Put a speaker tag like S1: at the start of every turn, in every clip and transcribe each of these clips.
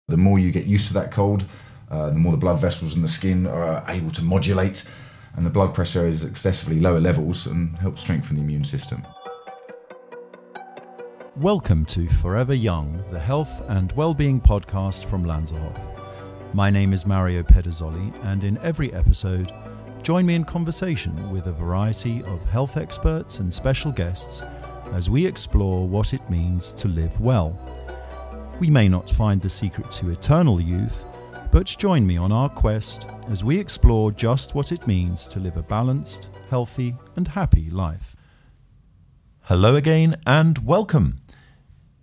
S1: The more you get used to that cold, the more the blood vessels in the skin are able to modulate, and the blood pressure is excessively lower levels and helps strengthen the immune system.
S2: Welcome to Forever Young, the health and well-being podcast from Lanserhof. My name is Mario Pederzoli, and in every episode, join me in conversation with a variety of health experts and special guests as we explore what it means to live well. We may not find the secret to eternal youth, but join me on our quest as we explore just what it means to live a balanced, healthy, and happy life. Hello again and welcome.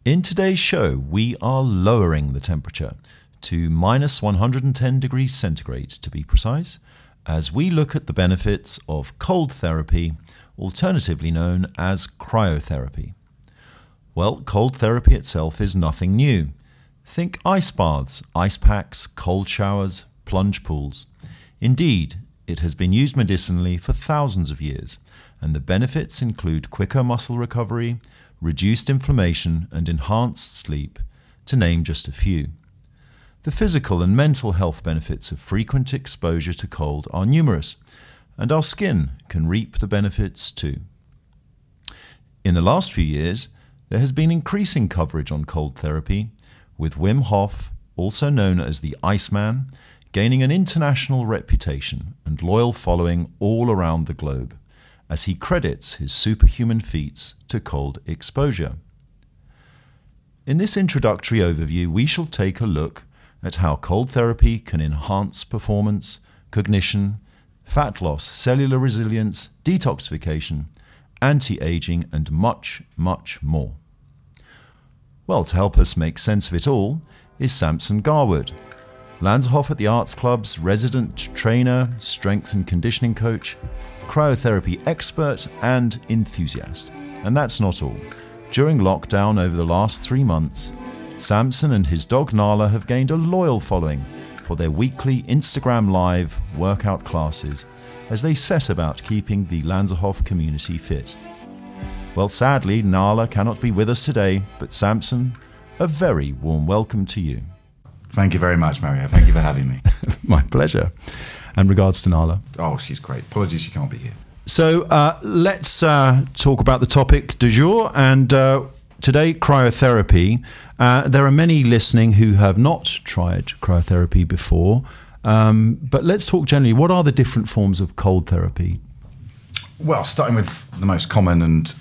S2: In today's show, we are lowering the temperature to minus 110 degrees centigrade to be precise, as we look at the benefits of cold therapy, alternatively known as cryotherapy. Well, cold therapy itself is nothing new. Think ice baths, ice packs, cold showers, plunge pools. Indeed, it has been used medicinally for thousands of years, and the benefits include quicker muscle recovery, reduced inflammation, and enhanced sleep, to name just a few. The physical and mental health benefits of frequent exposure to cold are numerous, and our skin can reap the benefits too. In the last few years, there has been increasing coverage on cold therapy, with Wim Hof, also known as the Iceman, gaining an international reputation and loyal following all around the globe, as he credits his superhuman feats to cold exposure. In this introductory overview, we shall take a look at how cold therapy can enhance performance, cognition, fat loss, cellular resilience, detoxification, anti-aging, and much, much more. Well, to help us make sense of it all is Samson Garwood, Lanserhof at the Arts Club's resident trainer, strength and conditioning coach, cryotherapy expert and enthusiast. And that's not all. During lockdown over the last 3 months, Samson and his dog Nala have gained a loyal following for their weekly Instagram Live workout classes as they set about keeping the Lanserhof community fit. Well, sadly, Nala cannot be with us today, but Samson, a very warm welcome to you.
S1: Thank you very much, Mario. Thank you for having me.
S2: My pleasure. And regards to Nala.
S1: Oh, she's great. Apologies she can't be here.
S2: So let's talk about the topic du jour, and today, cryotherapy. There are many listening who have not tried cryotherapy before, but let's talk generally. What are the different forms of cold therapy?
S1: Well, starting with the most common and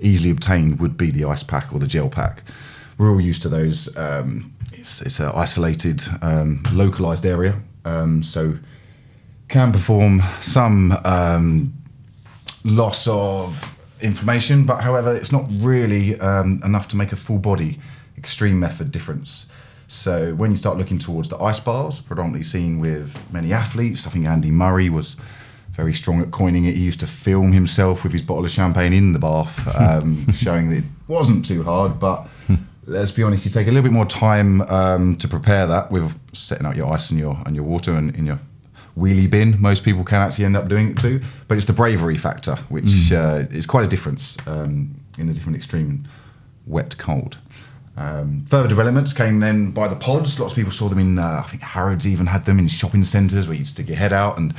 S1: easily obtained would be the ice pack or the gel pack. We're all used to those. It's an isolated, localized area, so can perform some loss of inflammation, but however, it's not really enough to make a full body extreme method difference. So when you start looking towards the ice baths, predominantly seen with many athletes, I think Andy Murray was very strong at coining it. He used to film himself with his bottle of champagne in the bath, showing that it wasn't too hard, but let's be honest, you take a little bit more time to prepare that with setting out your ice and your water and in your wheelie bin. Most people can actually end up doing it too, but it's the bravery factor, which is quite a difference in the different extreme wet cold. Further developments came then by the pods. Lots of people saw them in, I think Harrods even had them in shopping centres where you'd stick your head out and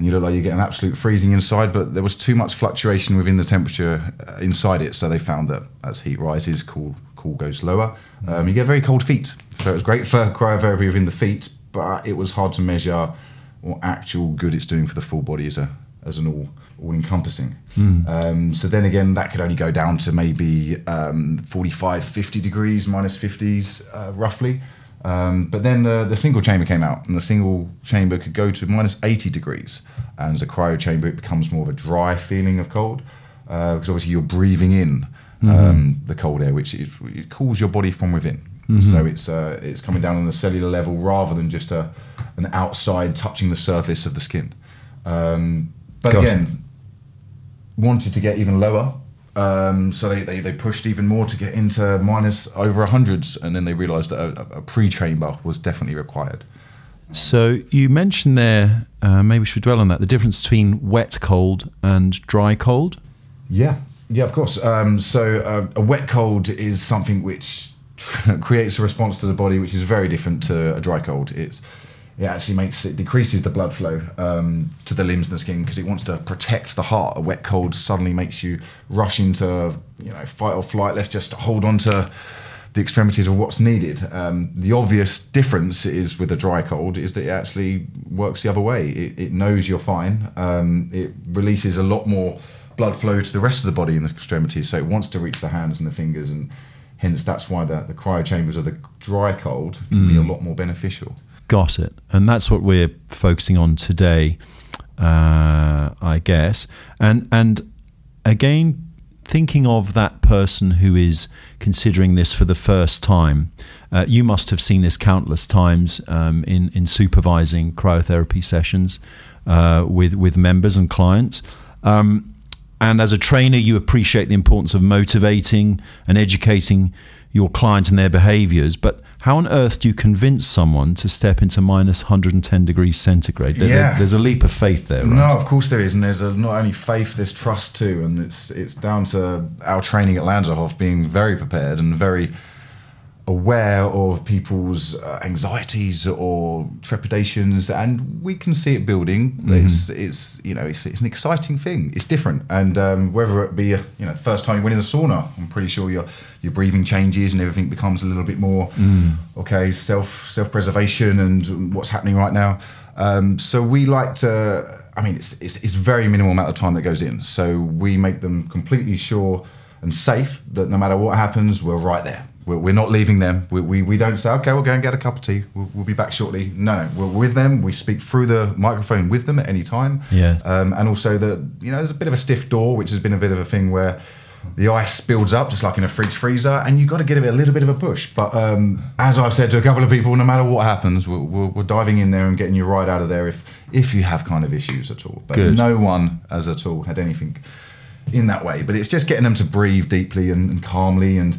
S1: you look like you get an absolute freezing inside, but there was too much fluctuation within the temperature inside it, so they found that as heat rises, cool goes lower. You get very cold feet, so it was great for cryotherapy within the feet, but it was hard to measure what actual good it's doing for the full body as an all-encompassing. So then again, that could only go down to maybe 45, 50 degrees, minus 50s roughly. But then the single chamber came out, and the single chamber could go to minus 80 degrees. And as a cryo chamber, it becomes more of a dry feeling of cold, because obviously you're breathing in the cold air, which it cools your body from within. So it's coming down on a cellular level rather than just an outside touching the surface of the skin. But again, wanted to get even lower. So they pushed even more to get into minus over 100s, and then they realised that a pre-chamber was definitely required.
S2: So you mentioned there, maybe we should dwell on that, the difference between wet cold and dry cold.
S1: Yeah, of course. So a wet cold is something which creates a response to the body which is very different to a dry cold. It actually decreases the blood flow to the limbs and the skin because it wants to protect the heart. A wet cold suddenly makes you rush into fight or flight. Let's just hold on to the extremities of what's needed. The obvious difference is with a dry cold is that it actually works the other way. It knows you're fine. It releases a lot more blood flow to the rest of the body in the extremities, so it wants to reach the hands and the fingers, and hence that's why the cryo chambers of the dry cold can be a lot more beneficial.
S2: Got it. And that's what we're focusing on today, I guess. And again, thinking of that person who is considering this for the first time, you must have seen this countless times in supervising cryotherapy sessions with members and clients. And as a trainer, you appreciate the importance of motivating and educating your clients and their behaviours. But how on earth do you convince someone to step into minus 110 degrees centigrade? There's a leap of faith there, right?
S1: No, of course there is. And there's not only faith, there's trust too. And it's down to our training at Lanserhof being very prepared and very aware of people's anxieties or trepidations, and we can see it building. It's an exciting thing. It's different, and whether it be first time you went in the sauna, I'm pretty sure your breathing changes and everything becomes a little bit more self-preservation and what's happening right now. So we like to. I mean, it's very minimal amount of time that goes in. So we make them completely sure and safe that no matter what happens, we're right there. We're not leaving them. We don't say, okay, we'll go and get a cup of tea. We'll be back shortly. No, we're with them. We speak through the microphone with them at any time. Yeah. And also there's a bit of a stiff door, which has been a bit of a thing where the ice builds up, just like in a fridge freezer, and you've got to give it a little bit of a push. But as I've said to a couple of people, no matter what happens, we're diving in there and getting you right out of there if you have kind of issues at all. But Good. No one has at all had anything in that way. But it's just getting them to breathe deeply and calmly, and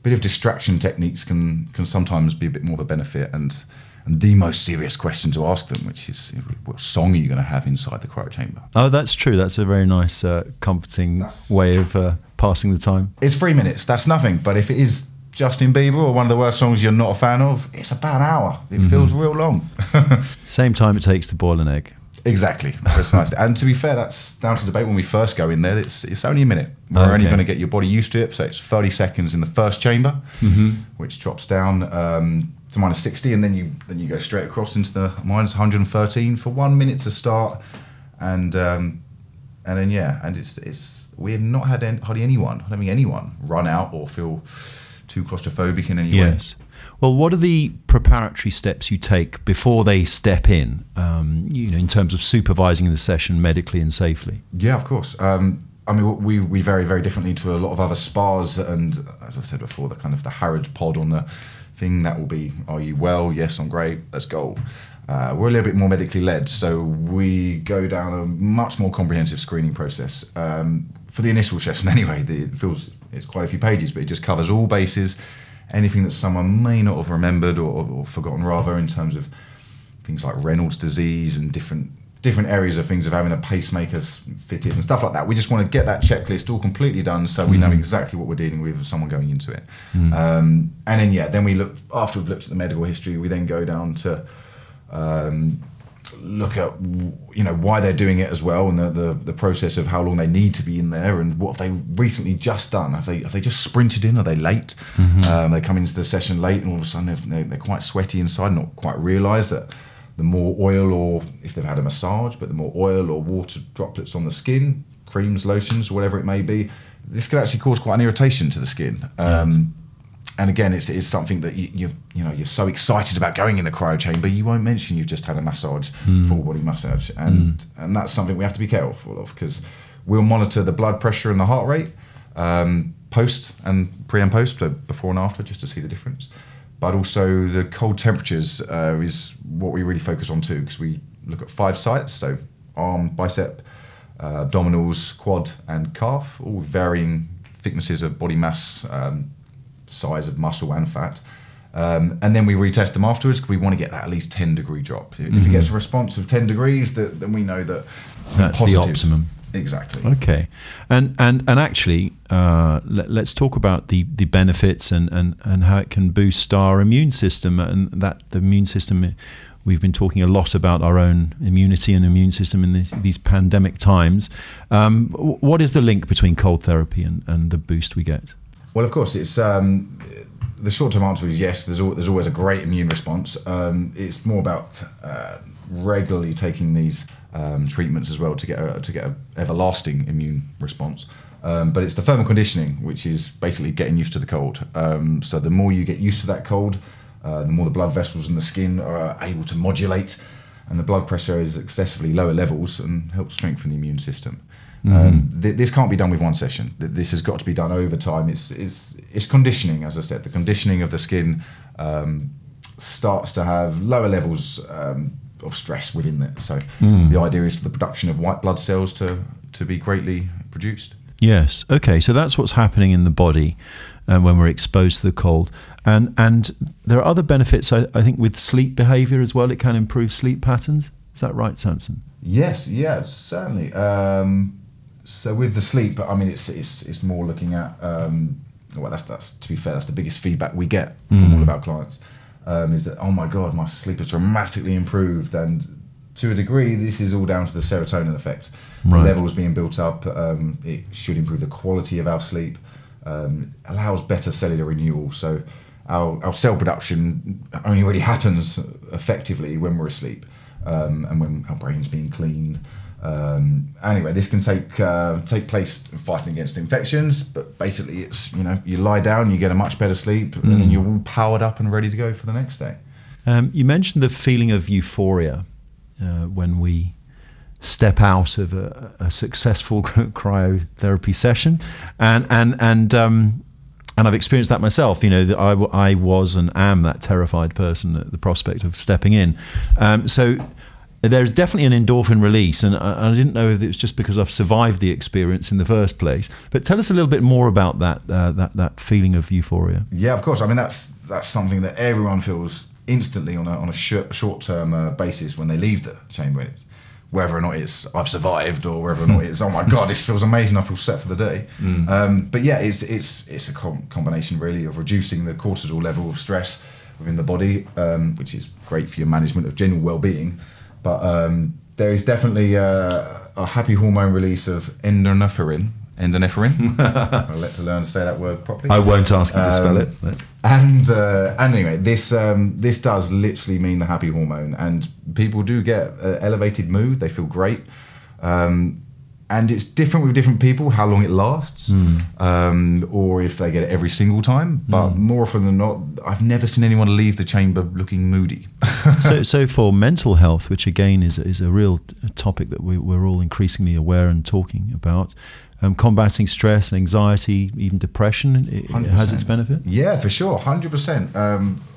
S1: bit of distraction techniques can sometimes be a bit more of a benefit, and the most serious question to ask them, which is, what song are you going to have inside the cryo chamber?
S2: Oh, that's true. That's a very nice, comforting way of passing the time.
S1: It's 3 minutes. That's nothing. But if it is Justin Bieber or one of the worst songs you're not a fan of, it's about an hour. It feels real long.
S2: Same time it takes to boil an egg.
S1: Exactly, precisely. And to be fair, that's down to debate. When we first go in there, it's only a minute. We're only going to get your body used to it. So it's 30 seconds in the first chamber, which drops down to minus 60, and then you go straight across into the minus 113 for 1 minute to start, and then it's we have not had hardly anyone, I don't think anyone, run out or feel too claustrophobic in any way.
S2: Yes. Well, what are the preparatory steps you take before they step in, in terms of supervising the session medically and safely?
S1: Yeah, of course. I mean, we vary very differently to a lot of other spas, and as I said before, the Harrods pod on the thing, that will be, are you well? Yes, I'm great, let's go. We're a little bit more medically led, so we go down a much more comprehensive screening process. For the initial session anyway, it's quite a few pages, but it just covers all bases, anything that someone may not have remembered or forgotten rather, in terms of things like Reynolds disease and different areas of things of having a pacemaker fitted and stuff like that. We just want to get that checklist all completely done so we know exactly what we're dealing with someone going into it. And then we look, after we've looked at the medical history, we then go down to look at why they're doing it as well, and the process of how long they need to be in there, and what have they recently just done. Have they just sprinted in? Are they late? They come into the session late, and all of a sudden they're quite sweaty inside, not quite realise that the more oil, or if they've had a massage, but the more oil or water droplets on the skin, creams, lotions, whatever it may be, this could actually cause quite an irritation to the skin. And again, it's something that you're so excited about going in the cryo chamber, you won't mention you've just had a massage, full body massage, and that's something we have to be careful of, because we'll monitor the blood pressure and the heart rate, post and pre and post, so before and after, just to see the difference. But also the cold temperatures is what we really focus on too, because we look at 5 sites, so arm, bicep, abdominals, quad and calf, all varying thicknesses of body mass, size of muscle and fat, and then we retest them afterwards, because we want to get that at least 10 degree drop. If it gets a response of 10 degrees, then we know that
S2: that's the optimum.
S1: Exactly.
S2: Okay, and actually, let's talk about the benefits and how it can boost our immune system, and that the immune system. We've been talking a lot about our own immunity and immune system in these pandemic times. What is the link between cold therapy and the boost we get?
S1: Well, of course, it's the short-term answer is yes. There's always a great immune response. It's more about regularly taking these treatments as well to get a everlasting immune response. But it's the thermal conditioning, which is basically getting used to the cold. So the more you get used to that cold, the more the blood vessels in the skin are able to modulate, and the blood pressure is excessively lower levels and helps strengthen the immune system. This can't be done with one session. This has got to be done over time. It's conditioning, as I said. The conditioning of the skin starts to have lower levels of stress within it. So the idea is for the production of white blood cells to be greatly produced.
S2: Yes. Okay. So that's what's happening in the body when we're exposed to the cold, and there are other benefits. I think with sleep behaviour as well. It can improve sleep patterns. Is that right, Samson?
S1: Yes. Yeah. Certainly. So with the sleep, I mean, it's more looking at. Well, that's to be fair, that's the biggest feedback we get from all of our clients. Is that, oh my God, my sleep has dramatically improved, and to a degree, this is all down to the serotonin effect.
S2: Right.
S1: The levels being built up, it should improve the quality of our sleep, allows better cellular renewal. So our cell production only really happens effectively when we're asleep, and when our brain's being cleaned. Anyway, this can take place fighting against infections, but basically it's, you lie down, you get a much better sleep, and then you're all powered up and ready to go for the next day.
S2: You mentioned the feeling of euphoria when we step out of a successful cryotherapy session, and I've experienced that myself. I was and am that terrified person at the prospect of stepping in. So there's definitely an endorphin release, and I didn't know if it was just because I've survived the experience in the first place. But tell us a little bit more about that feeling of euphoria.
S1: Yeah, of course. I mean, that's something that everyone feels instantly on a short-term basis when they leave the chamber. It's whether or not it's I've survived, or whether or not it's, oh my God, this feels amazing, I feel set for the day. But yeah, it's a combination really of reducing the cortisol level of stress within the body, which is great for your management of general well-being. But there is definitely a happy hormone release of endorphin. I'll let to learn to say that word properly.
S2: I won't ask you to spell it.
S1: And anyway, this does literally mean the happy hormone, and people do get elevated mood. They feel great, and it's different with different people how long it lasts, or if they get it every single time. But more often than not, I've never seen anyone leave the chamber looking moody.
S2: So for mental health, which again is a real topic that we're all increasingly aware and talking about. Combating stress, anxiety, even depression, it has its benefit?
S1: Yeah, for sure, 100%.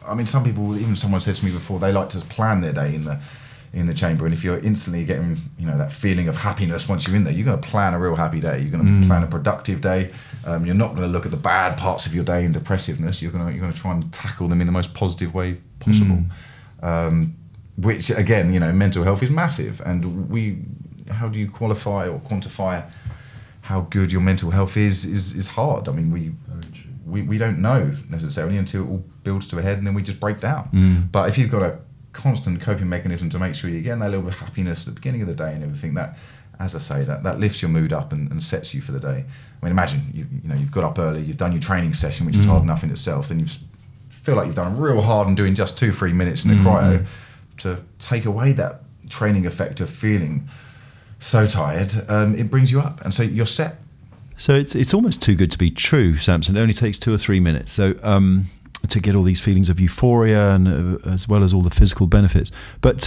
S1: I mean, some people, even someone said to me before, they like to plan their day in the chamber, and if you're instantly getting that feeling of happiness once you're in there, you're going to plan a real happy day. You're going to plan a productive day. You're not going to look at the bad parts of your day and depressiveness. You're going to try and tackle them in the most positive way possible. Which again, mental health is massive, and how do you qualify or quantify how good your mental health is hard. I mean, we don't know necessarily until it all builds to a head, and then we just break down. But if you've got a constant coping mechanism to make sure you're getting that little bit of happiness at the beginning of the day and everything, that, as I say, that lifts your mood up and sets you for the day. I mean, imagine you've got up early, you've done your training session, which was hard enough in itself, then you feel like you've done real hard and doing just 2-3 minutes in the cryo to take away that training effect of feeling so tired, it brings you up, and so you're set.
S2: So it's almost too good to be true, Samson. It only takes 2 or 3 minutes. So to get all these feelings of euphoria, and as well as all the physical benefits. But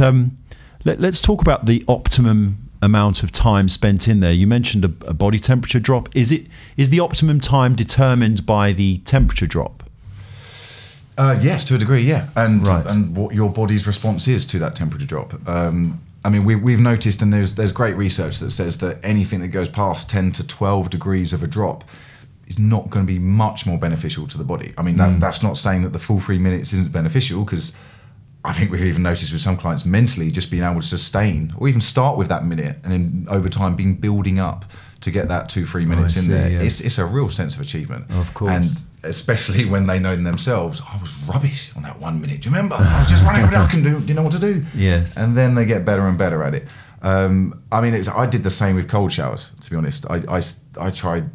S2: let's talk about the optimum amount of time spent in there. You mentioned a body temperature drop. Is the optimum time determined by the temperature drop?
S1: Yes, to a degree, yeah, and
S2: right.
S1: And what your body's response is to that temperature drop. I mean, we've noticed, and there's great research that says that anything that goes past 10 to 12 degrees of a drop is not going to be much more beneficial to the body. I mean, that's not saying that the full 3 minutes isn't beneficial, because I think we've even noticed with some clients mentally just being able to sustain or even start with that minute and then over time being building up to get that 2-3 minutes in there. Yeah. It's a real sense of achievement.
S2: Of course.
S1: And especially when they know in themselves, I was rubbish on that 1 minute. Do you remember? I was just running around, do you know what to do?
S2: Yes.
S1: And then they get better and better at it. I mean, I did the same with cold showers, to be honest. I tried,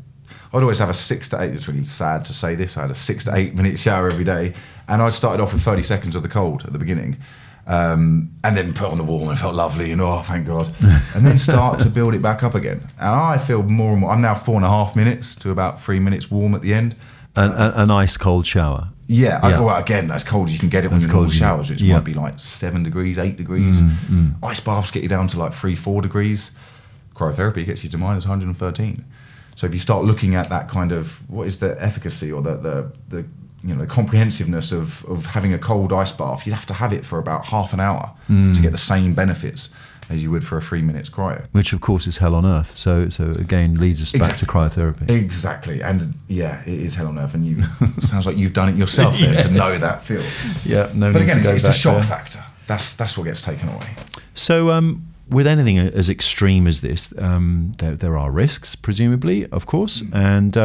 S1: I'd always have a 6 to 8, it's really sad to say this, I had a 6 to 8 minute shower every day. And I started off with 30 seconds of the cold at the beginning. And then put on the warm and it felt lovely and oh, thank God. And then start to build it back up again. And I feel more and more, I'm now 4.5 minutes to about 3 minutes warm at the end.
S2: An ice cold shower.
S1: Yeah. Well, again, as cold as you can get it when you're in showers, which might be like 7 degrees, 8 degrees. Ice baths get you down to like 3-4 degrees. Cryotherapy gets you to minus 113. So if you start looking at that kind of, what is the efficacy or the comprehensiveness of having a cold ice bath, you'd have to have it for about half an hour to get the same benefits as you would for a 3 minutes cryo.
S2: Which of course is hell on earth. So again, leads us back to cryotherapy.
S1: Exactly. And yeah, it is hell on earth. And you sounds like you've done it yourself there to know that feel.
S2: Yeah, no
S1: but
S2: need
S1: again,
S2: to go
S1: it's
S2: back
S1: the shock
S2: there.
S1: factor. That's what gets taken away.
S2: So with anything as extreme as this, there are risks, presumably, of course, and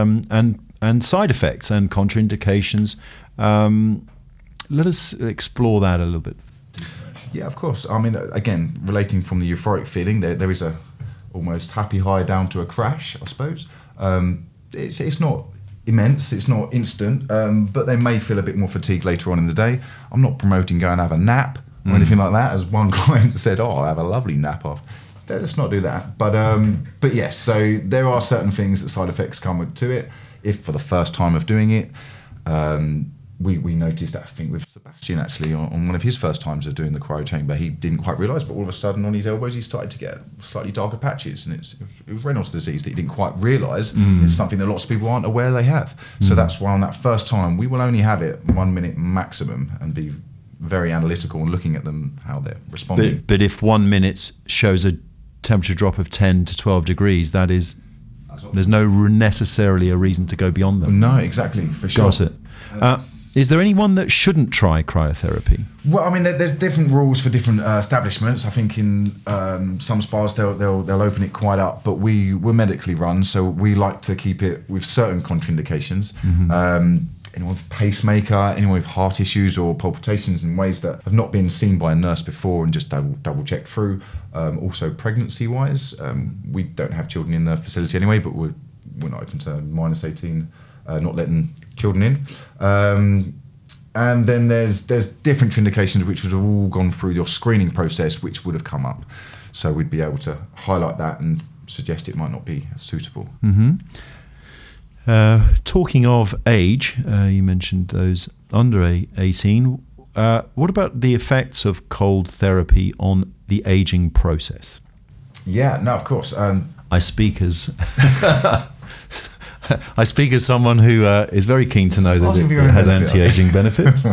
S2: side effects and contraindications. Let us explore that a little bit.
S1: Yeah, of course. I mean, again, relating from the euphoric feeling, there is a almost happy high down to a crash, I suppose. It's not immense, it's not instant, but they may feel a bit more fatigue later on in the day. I'm not promoting go and have a nap or anything like that, as one client said, oh, I have a lovely nap off. Let's not do that. But yes, so there are certain things that side effects come to it. If for the first time of doing it, we noticed that, I think with Sebastian actually, on one of his first times of doing the cryo chamber, he didn't quite realise, but all of a sudden on his elbows he started to get slightly darker patches, and it was Raynaud's disease that he didn't quite realise. It's something that lots of people aren't aware they have. So that's why on that first time we will only have it 1 minute maximum and be very analytical and looking at them, how they're responding.
S2: But if 1 minute shows a temperature drop of 10 to 12 degrees, that is, there's no necessarily a reason to go beyond them.
S1: No, exactly, for sure.
S2: Got it. Is there anyone that shouldn't try cryotherapy?
S1: Well, I mean, there's different rules for different establishments. I think in some spas they'll open it quite up, but we're medically run, so we like to keep it with certain contraindications. Anyone with pacemaker, anyone with heart issues or palpitations in ways that have not been seen by a nurse before and just double checked through. Also pregnancy-wise, we don't have children in the facility anyway, but we're not open to minus 18. Not letting children in, and then there's different indications which would have all gone through your screening process, which would have come up, so we'd be able to highlight that and suggest it might not be suitable.
S2: Talking of age, you mentioned those under 18. What about the effects of cold therapy on the aging process?
S1: Yeah, no, of course.
S2: I speak as someone who is very keen to know that it has anti-aging benefits.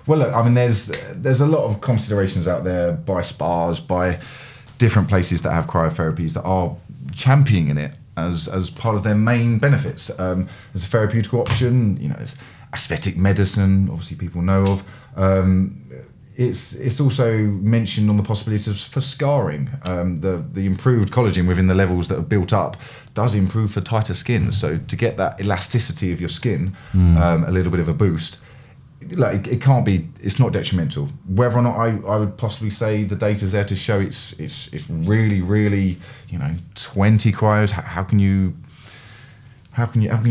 S1: Well, look, I mean, there's a lot of considerations out there by spas, by different places that have cryotherapies that are championing it as part of their main benefits. As a therapeutic option, there's aesthetic medicine, obviously people know of. It's also mentioned on the possibilities for scarring. The improved collagen within the levels that are built up does improve for tighter skin. So to get that elasticity of your skin, a little bit of a boost, like it can't be. It's not detrimental. Whether or not I would possibly say the data's there to show it's really 20 cryos. How can you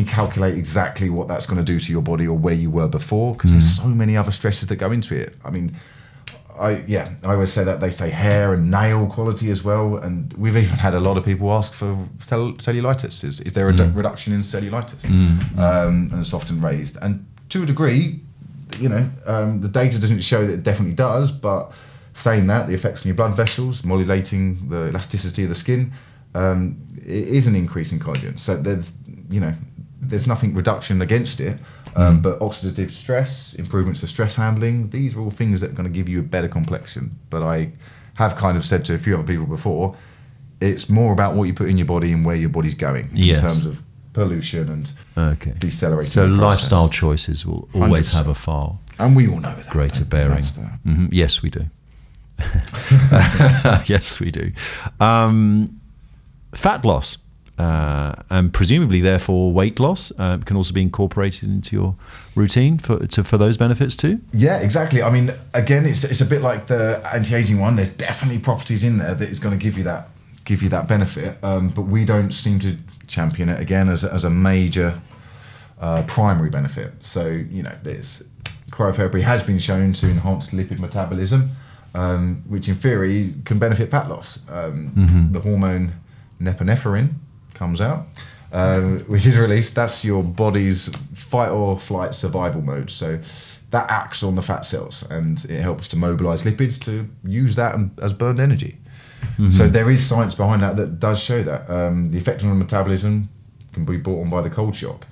S1: calculate exactly what that's going to do to your body or where you were before? Because there's so many other stresses that go into it. I mean, I always say that they say hair and nail quality as well, and we've even had a lot of people ask for cellulitis. Is there a reduction in cellulitis? And it's often raised, and to a degree, the data doesn't show that it definitely does, but saying that, the effects on your blood vessels, modulating the elasticity of the skin, it is an increase in collagen. So there's nothing reduction against it, but oxidative stress, improvements of stress handling, these are all things that are going to give you a better complexion. But I have kind of said to a few other people before, it's more about what you put in your body and where your body's going in terms of pollution and decelerating.
S2: So lifestyle choices will always 100%. Have a far,
S1: and we all know that,
S2: greater bearing. Yes, we do. Yes, we do. Fat loss, and presumably therefore weight loss, can also be incorporated into your routine for those benefits too? Yeah,
S1: exactly. I mean, again, it's a bit like the anti-aging one. There's definitely properties in there that is going to give you that benefit, but we don't seem to champion it again as a major primary benefit. So, you know, cryotherapy has been shown to enhance lipid metabolism, which in theory can benefit fat loss. The hormone norepinephrine comes out, which is released. That's your body's fight or flight survival mode. So that acts on the fat cells and it helps to mobilize lipids to use that as burned energy. So there is science behind that does show that. The effect on the metabolism can be brought on by the cold shock.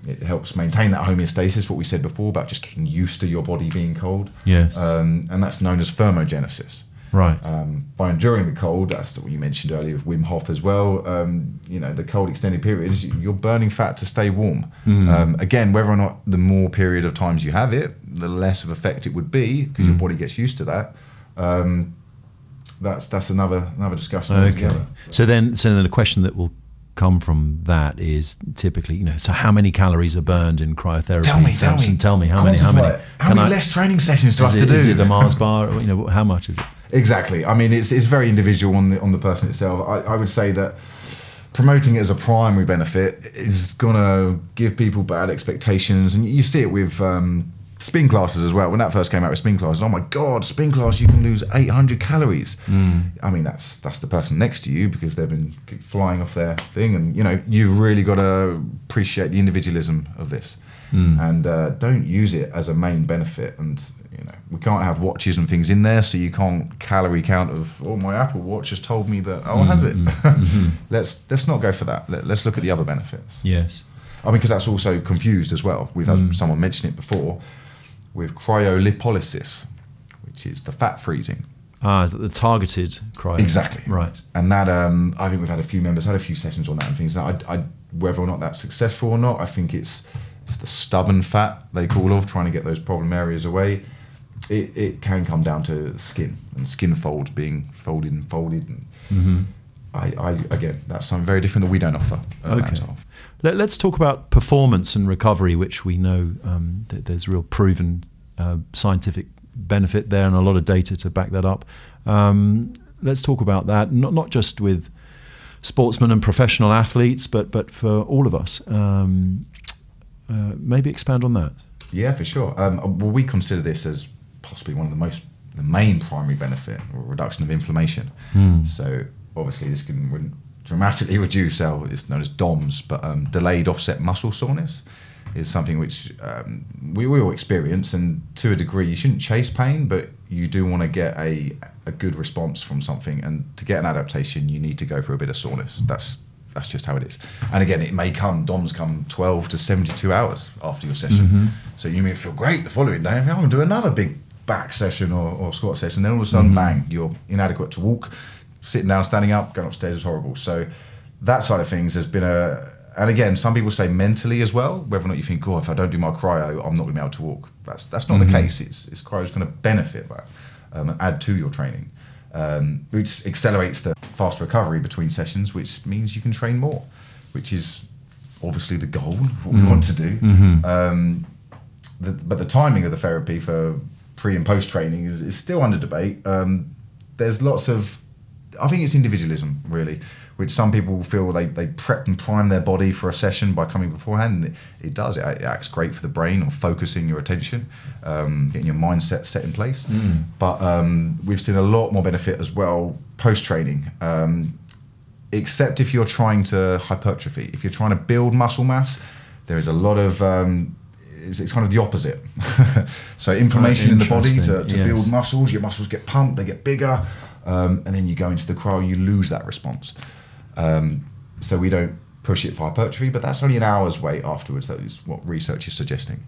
S1: It helps maintain that homeostasis, what we said before about just getting used to your body being cold.
S2: Yes.
S1: And that's known as thermogenesis.
S2: Right.
S1: By enduring the cold, that's what you mentioned earlier with Wim Hof as well. You know, the cold extended periods, you're burning fat to stay warm. Again, whether or not the more period of times you have it, the less of effect it would be because your body gets used to that. That's another discussion altogether.
S2: So then the question that will come from that is typically, you know, so how many calories are burned in cryotherapy? Tell me how many. How
S1: many less training sessions do I have to do?
S2: Is it a Mars bar? You know, how much is it?
S1: Exactly. I mean, it's very individual on the person itself. I would say that promoting it as a primary benefit is gonna give people bad expectations, and you see it with spin classes as well. When that first came out with spin classes, oh my God, spin class, you can lose 800 calories. I mean, that's the person next to you because they've been flying off their thing, and you know, you've really got to appreciate the individualism of this, and don't use it as a main benefit. And you know, we can't have watches and things in there, so you can't calorie count of, oh, my Apple Watch has told me that, has it? Let's not go for that. Let's look at the other benefits.
S2: Yes.
S1: I mean, because that's also confused as well. We've had someone mention it before with cryolipolysis, which is the fat freezing.
S2: Is that the targeted cryo?
S1: Exactly.
S2: Right.
S1: And that, I think we've had a few members, had a few sessions on that and things. Whether or not that's successful or not, I think it's the stubborn fat they call of, trying to get those problem areas away. It can come down to skin and skin folds being folded. And again, that's something very different that we don't offer.
S2: Let's talk about performance and recovery, which we know that there's real proven scientific benefit there and a lot of data to back that up. Let's talk about that, not just with sportsmen and professional athletes, but for all of us. Maybe expand on that.
S1: Yeah, for sure. Well, we consider this as possibly one of the main primary benefit, or reduction of inflammation. So obviously this can dramatically reduce it's known as DOMS, but delayed offset muscle soreness is something which we all experience, and to a degree you shouldn't chase pain, but you do want to get a good response from something, and to get an adaptation you need to go through a bit of soreness. That's just how it is. And again, DOMS come 12 to 72 hours after your session. So you may feel great the following day, I'm going to do another big back session or squat session, then all of a sudden, bang, you're inadequate to walk, sitting down, standing up, going upstairs is horrible. So that side of things has been and again, some people say mentally as well, whether or not you think, if I don't do my cryo, I'm not going to be able to walk. That's not the case. It's cryo's going to benefit that and add to your training. Which accelerates the fast recovery between sessions, which means you can train more, which is obviously the goal of what we want to do. But the timing of the therapy for pre and post training is still under debate. There's lots of, I think it's individualism really, which some people feel they prep and prime their body for a session by coming beforehand, and it does. It acts great for the brain, or focusing your attention, getting your mindset set in place. But we've seen a lot more benefit as well post-training, except if you're trying to hypertrophy. If you're trying to build muscle mass, there is a lot of, it's kind of the opposite. So inflammation in the body to build muscles, your muscles get pumped, they get bigger, and then you go into the cryo, you lose that response. So we don't push it for hypertrophy, but that's only an hour's wait afterwards. That is what research is suggesting.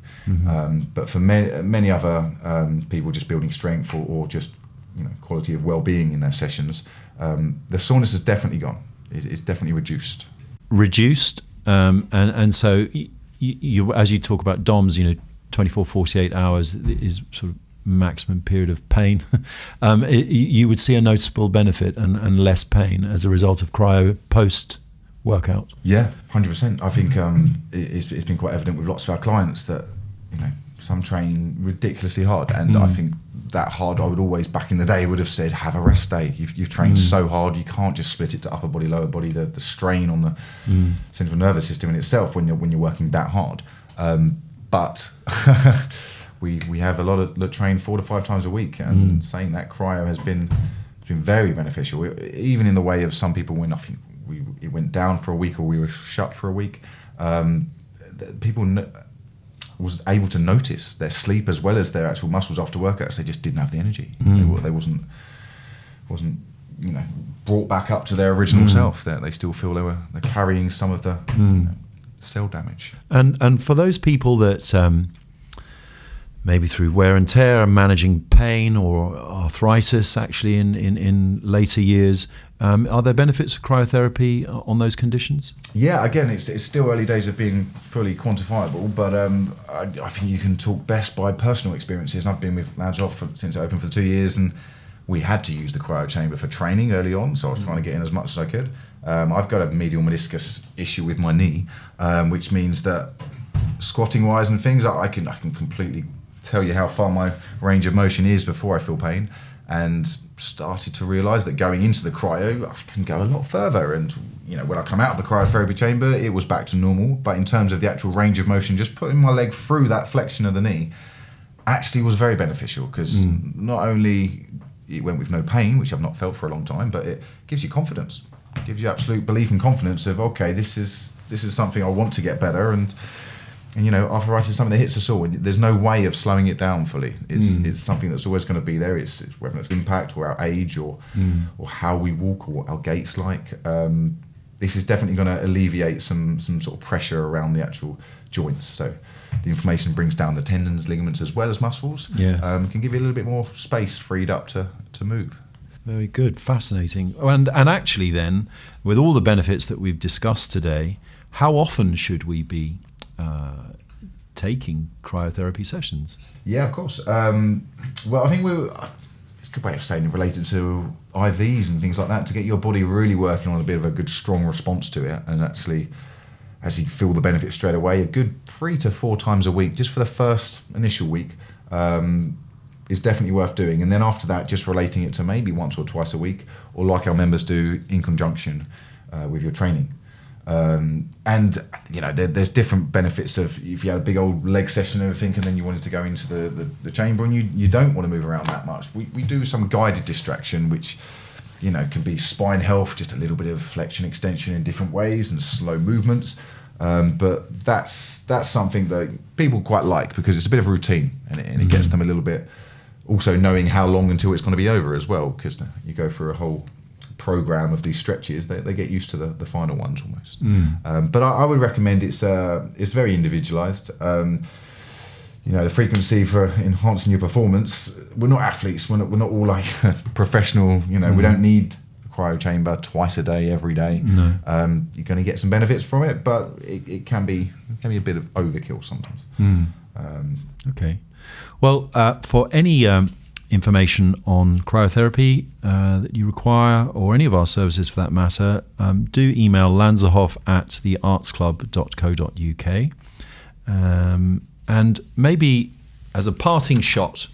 S1: But for many other people just building strength or just quality of well-being in their sessions, the soreness has definitely gone. It's definitely reduced.
S2: Reduced And so you, as you talk about DOMS, 24, 48 hours is sort of maximum period of pain. You would see a noticeable benefit and less pain as a result of cryo post workout.
S1: Yeah, 100%. I think it's been quite evident with lots of our clients that some train ridiculously hard, and I think that hard, I would always back in the day would have said have a rest day. You've trained so hard, you can't just split it to upper body, lower body. The strain on the central nervous system in itself when you're working that hard. But we have a lot that train 4 to 5 times a week, and saying that cryo has been very beneficial, even in the way of some people when I think it went down for a week or we were shut for a week. People was able to notice their sleep as well as their actual muscles after workouts. They just didn't have the energy. They wasn't brought back up to their original self. They still feel they're carrying some of the cell damage.
S2: And for those people that maybe through wear and tear are managing pain or arthritis actually in later years, are there benefits of cryotherapy on those conditions?
S1: Yeah, again, it's still early days of being fully quantifiable, but I think you can talk best by personal experiences. And I've been with Lanserhof since it opened for 2 years, and we had to use the cryo chamber for training early on, so I was trying to get in as much as I could. I've got a medial meniscus issue with my knee, which means that squatting wise and things, I can completely tell you how far my range of motion is before I feel pain, and started to realise that going into the cryo I can go a lot further. And when I come out of the cryotherapy chamber, it was back to normal, but in terms of the actual range of motion, just putting my leg through that flexion of the knee actually was very beneficial, because not only it went with no pain, which I've not felt for a long time, but it gives you confidence. It gives you absolute belief and confidence of, okay, this is something I want to get better. And arthritis is something that hits us all. There's no way of slowing it down fully. It's something that's always going to be there. It's whether it's impact or our age or how we walk or what our gait's like. This is definitely going to alleviate some sort of pressure around the actual joints. So the inflammation brings down the tendons, ligaments, as well as muscles.
S2: Yeah,
S1: can give you a little bit more space freed up to move.
S2: Very good, fascinating. And actually, then, with all the benefits that we've discussed today, how often should we be taking cryotherapy sessions?
S1: Yeah, of course. Well, I think it's a good way of saying it related to IVs and things like that, to get your body really working on a bit of a good strong response to it, and actually you feel the benefits straight away. A good 3 to 4 times a week, just for the first initial week, is definitely worth doing. And then after that, just relating it to maybe once or twice a week, or like our members do, in conjunction with your training. There's different benefits of if you had a big old leg session and everything, and then you wanted to go into the chamber and you don't want to move around that much. We do some guided distraction, which can be spine health, just a little bit of flexion extension in different ways and slow movements. But that's something that people quite like, because it's a bit of routine, and it gets them a little bit also knowing how long until it's going to be over as well, because you go through a whole program of these stretches, they get used to the final ones almost. But I would recommend it's very individualized. The frequency for enhancing your performance, we're not athletes, we're not all like professional, we don't need a cryo chamber twice a day every day.
S2: No.
S1: You're going to get some benefits from it, but it can be a bit of overkill sometimes.
S2: Okay, well, for any information on cryotherapy that you require, or any of our services for that matter, do email lanserhof@theartsclub.co.uk. And maybe as a parting shot,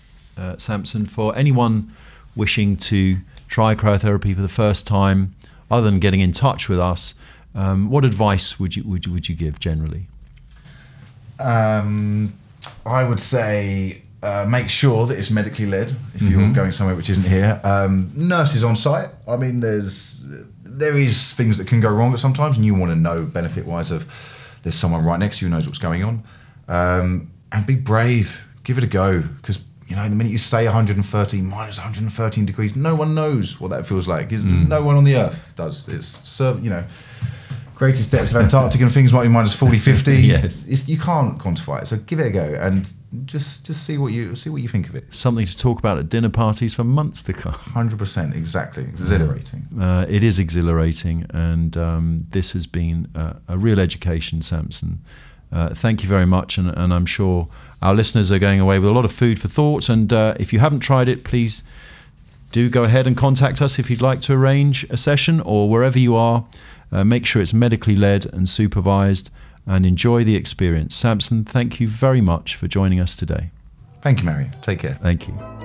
S2: Samson, for anyone wishing to try cryotherapy for the first time, other than getting in touch with us, what advice would you give generally?
S1: I would say make sure that it's medically led if you're going somewhere which isn't here. Nurses on site. I mean, there is things that can go wrong sometimes, and you want to know benefit-wise of there's someone right next to you who knows what's going on. And be brave. Give it a go, because the minute you say 113 minus 113 degrees, no one knows what that feels like. No one on the earth does. It's greatest depths of Antarctica and things might be minus 40, 50.
S2: Yes.
S1: You can't quantify it, so give it a go. And just see what you think of it.
S2: Something to talk about at dinner parties for months to come.
S1: 100%, exactly. Exhilarating.
S2: It is exhilarating, and this has been a real education, Samson. Thank you very much, and I'm sure our listeners are going away with a lot of food for thought. And if you haven't tried it, please do go ahead and contact us if you'd like to arrange a session, or wherever you are, make sure it's medically led and supervised, and enjoy the experience. Samson, thank you very much for joining us today.
S1: Thank you, Mary. Take care.
S2: Thank you.